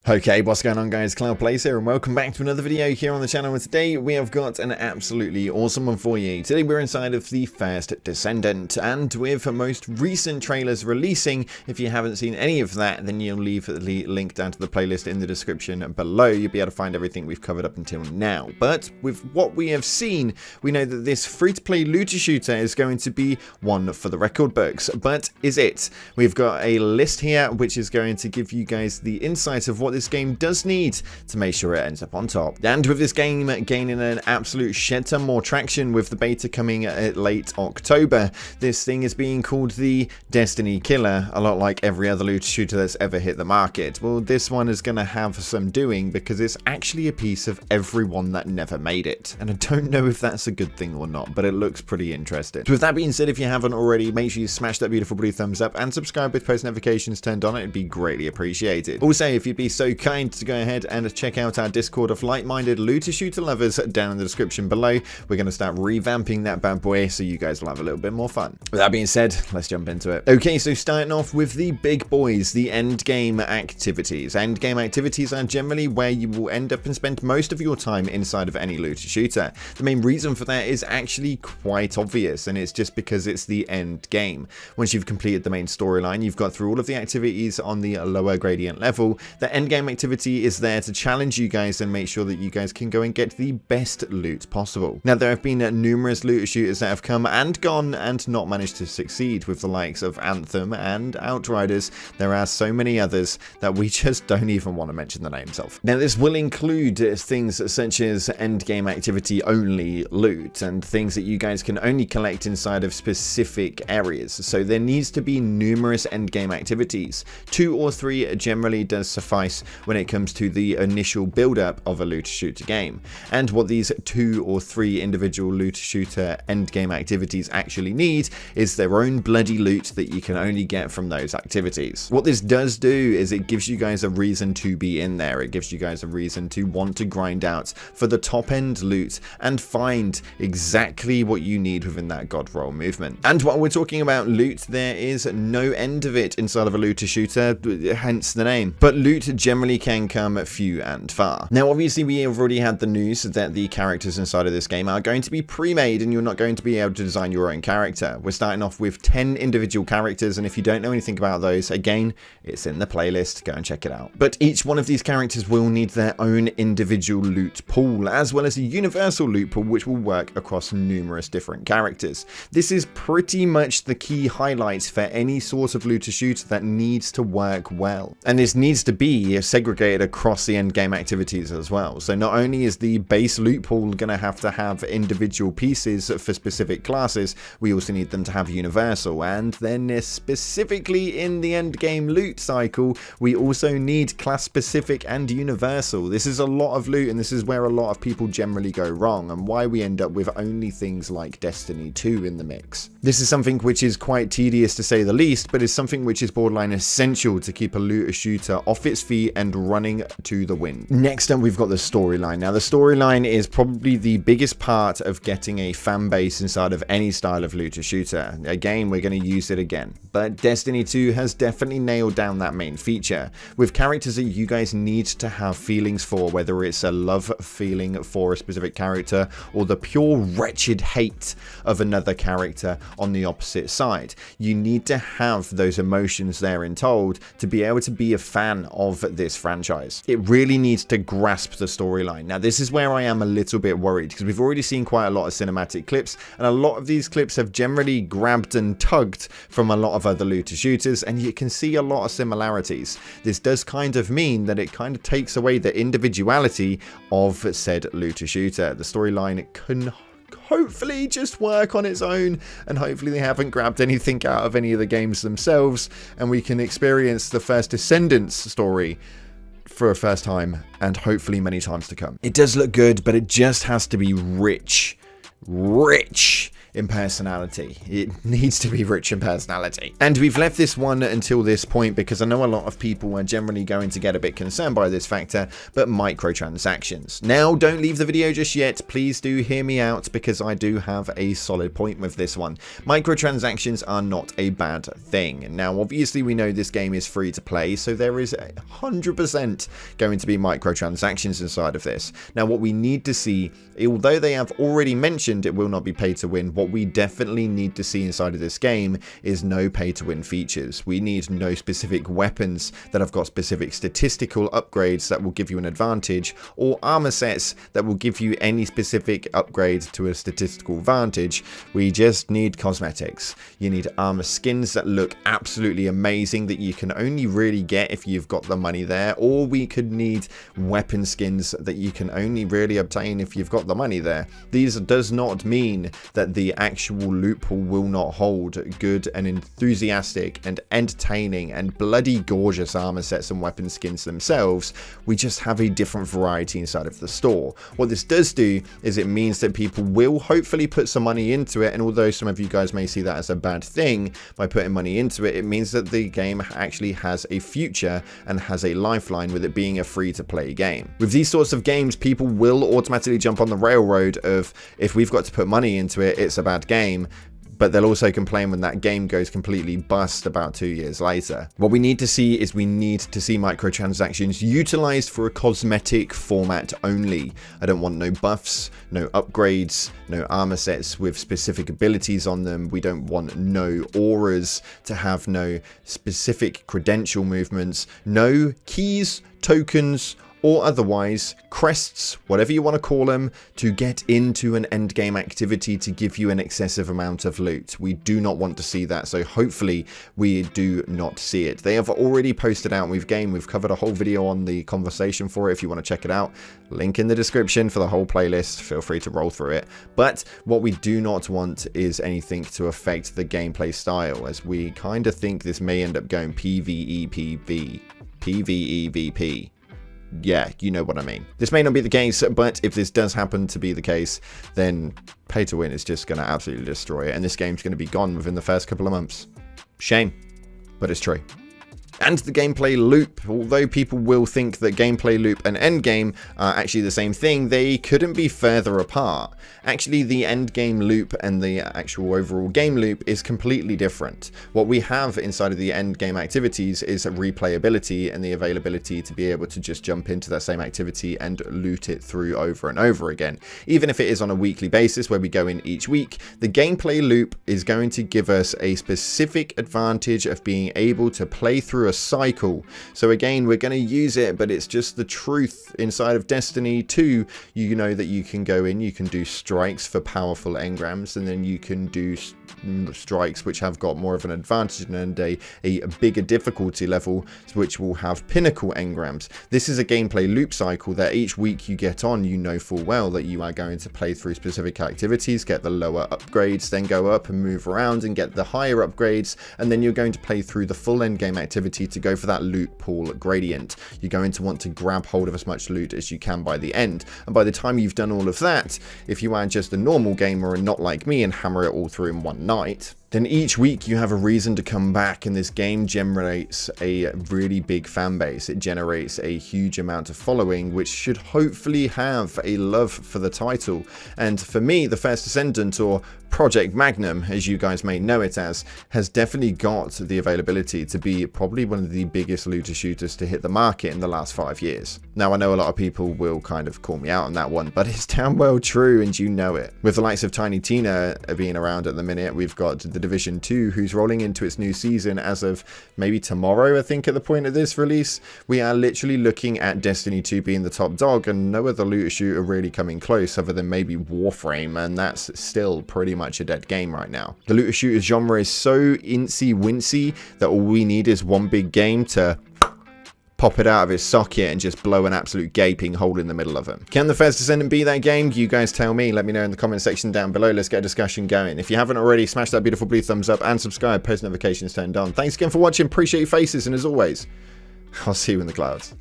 Okay, what's going on guys, Cloud Plays here and welcome back to another video here on the channel, and today we have got an absolutely awesome one for you. Today we're inside of the first Descendant, and with most recent trailers releasing, if you haven't seen any of that, then you'll leave the link down to the playlist in the description below. You'll be able to find everything we've covered up until now. But with what we have seen, we know that this free-to-play looter shooter is going to be one for the record books. But is it? We've got a list here which is going to give you guys the insight of what this game does need to make sure it ends up on top. And with this game gaining an absolute shed ton more traction with the beta coming at late October, this thing is being called the Destiny Killer, a lot like every other looter shooter that's ever hit the market. Well, this one is going to have some doing because it's actually a piece of everyone that never made it. And I don't know if that's a good thing or not, but it looks pretty interesting. So with that being said, if you haven't already, make sure you smash that beautiful blue thumbs up and subscribe with post notifications turned on. It'd be greatly appreciated. Also, if you'd be so kind to go ahead and check out our Discord of like-minded looter shooter lovers down in the description below. We're going to start revamping that bad boy so you guys will have a little bit more fun. With that being said, let's jump into it. Okay, so starting off with the big boys, the end game activities. End game activities are generally where you will end up and spend most of your time inside of any looter shooter. The main reason for that is actually quite obvious, and it's just because it's the end game. Once you've completed the main storyline, you've got through all of the activities on the lower gradient level. The end game activity is there to challenge you guys and make sure that you guys can go and get the best loot possible. Now, there have been numerous looter shooters that have come and gone and not managed to succeed, with the likes of Anthem and Outriders. There are so many others that we just don't even want to mention the names of. Now, this will include things such as end game activity only loot and things that you guys can only collect inside of specific areas. So there needs to be numerous end game activities. 2 or 3 generally does suffice when it comes to the initial build-up of a looter shooter game. And what these 2 or 3 individual looter shooter endgame activities actually need is their own bloody loot that you can only get from those activities. What this does do is it gives you guys a reason to be in there. It gives you guys a reason to want to grind out for the top end loot and find exactly what you need within that god roll movement. And while we're talking about loot, there is no end of it inside of a looter shooter, hence the name. But loot generally can come few and far. Now, obviously, we have already had the news that the characters inside of this game are going to be pre-made and you're not going to be able to design your own character. We're starting off with 10 individual characters, and if you don't know anything about those, again, it's in the playlist. Go and check it out. But each one of these characters will need their own individual loot pool, as well as a universal loot pool, which will work across numerous different characters. This is pretty much the key highlight for any sort of looter shooter that needs to work well. And this needs to be segregated across the end game activities as well. So not only is the base loot pool going to have individual pieces for specific classes, we also need them to have universal. And then specifically in the end game loot cycle, we also need class specific and universal. This is a lot of loot, and this is where a lot of people generally go wrong, and why we end up with only things like Destiny 2 in the mix. This is something which is quite tedious to say the least, but is something which is borderline essential to keep a looter shooter off its feet and running to the wind. Next up, we've got the storyline. Now, the storyline is probably the biggest part of getting a fan base inside of any style of looter shooter. Again, we're going to use it again, but Destiny 2 has definitely nailed down that main feature with characters that you guys need to have feelings for, whether it's a love feeling for a specific character or the pure wretched hate of another character on the opposite side. You need to have those emotions there in told to be able to be a fan of this franchise. It really needs to grasp the storyline. Now, this is where I am a little bit worried, because we've already seen quite a lot of cinematic clips, and a lot of these clips have generally grabbed and tugged from a lot of other looter shooters, and you can see a lot of similarities. This does kind of mean that it kind of takes away the individuality of said looter shooter. The storyline can hopefully just work on its own, and hopefully they haven't grabbed anything out of any of the games themselves, and we can experience the first Descendants story for a first time, and hopefully many times to come. It does look good, but it just has to be rich in personality. It needs to be rich in personality. And we've left this one until this point because I know a lot of people are generally going to get a bit concerned by this factor, but microtransactions. Now, don't leave the video just yet. Please do hear me out because I do have a solid point with this one. Microtransactions are not a bad thing. Now, obviously, we know this game is free to play, so there is 100% going to be microtransactions inside of this. Now, what we need to see, although they have already mentioned it will not be pay to win, what we definitely need to see inside of this game is no pay to win features. We need no specific weapons that have got specific statistical upgrades that will give you an advantage, or armor sets that will give you any specific upgrade to a statistical advantage. We just need cosmetics. You need armor skins that look absolutely amazing that you can only really get if you've got the money there, or we could need weapon skins that you can only really obtain if you've got the money there. These does not mean that the actual loot pool will not hold good and enthusiastic and entertaining and bloody gorgeous armor sets and weapon skins themselves. We just have a different variety inside of the store. What this does do is it means that people will hopefully put some money into it, and although some of you guys may see that as a bad thing by putting money into it, it means that the game actually has a future and has a lifeline with it being a free to play game. With these sorts of games, people will automatically jump on the railroad of, if we've got to put money into it, it's a bad game. But they'll also complain when that game goes completely bust about 2 years later. What we need to see is we need to see microtransactions utilized for a cosmetic format only. I don't want no buffs, no upgrades, no armor sets with specific abilities on them. We don't want no auras to have no specific credential movements, no keys, tokens, or otherwise crests, whatever you want to call them, to get into an endgame activity to give you an excessive amount of loot. We do not want to see that, so hopefully we do not see it. They have already posted out with game. We've covered a whole video on the conversation for it if you want to check it out. Link in the description for the whole playlist. Feel free to roll through it. But what we do not want is anything to affect the gameplay style, as we kind of think this may end up going PvE VP. Yeah, you know what I mean. This may not be the case, but if this does happen to be the case, then pay to win is just going to absolutely destroy it, and this game's going to be gone within the first couple of months. Shame, but it's true. And the gameplay loop, although people will think that gameplay loop and endgame are actually the same thing, they couldn't be further apart. Actually, the endgame loop and the actual overall game loop is completely different. What we have inside of the endgame activities is replayability and the availability to be able to just jump into that same activity and loot it through over and over again. Even if it is on a weekly basis where we go in each week, the gameplay loop is going to give us a specific advantage of being able to play through a cycle. So again, we're going to use it, but it's just the truth. Inside of Destiny 2, you know that you can go in, you can do strikes for powerful engrams, and then you can do strikes which have got more of an advantage and a bigger difficulty level, which will have pinnacle engrams. This is a gameplay loop cycle that each week you get on, you know full well that you are going to play through specific activities, get the lower upgrades, then go up and move around and get the higher upgrades, and then you're going to play through the full endgame activity to go for that loot pool gradient. You're going to want to grab hold of as much loot as you can by the end, and by the time you've done all of that, if you are just a normal gamer and not like me and hammer it all through in one night, then each week you have a reason to come back, and this game generates a really big fan base. It generates a huge amount of following, which should hopefully have a love for the title. And for me, the first Descendant, or Project Magnum, as you guys may know it as, has definitely got the availability to be probably one of the biggest looter shooters to hit the market in the last 5 years. Now, I know a lot of people will kind of call me out on that one, but it's damn well true, and you know it. With the likes of Tiny Tina being around at the minute, we've got the Division 2, who's rolling into its new season as of maybe tomorrow, I think, at the point of this release. We are literally looking at Destiny 2 being the top dog, and no other looter shooter really coming close other than maybe Warframe, and that's still pretty much a dead game right now. The looter shooter genre is so incy-wincy that all we need is one big game to pop it out of his socket and just blow an absolute gaping hole in the middle of him. Can the first Descendant be that game? You guys tell me. Let me know in the comment section down below. Let's get a discussion going. If you haven't already, smash that beautiful blue thumbs up and subscribe. Post notifications turned on. Thanks again for watching. Appreciate your faces, and as always, I'll see you in the clouds.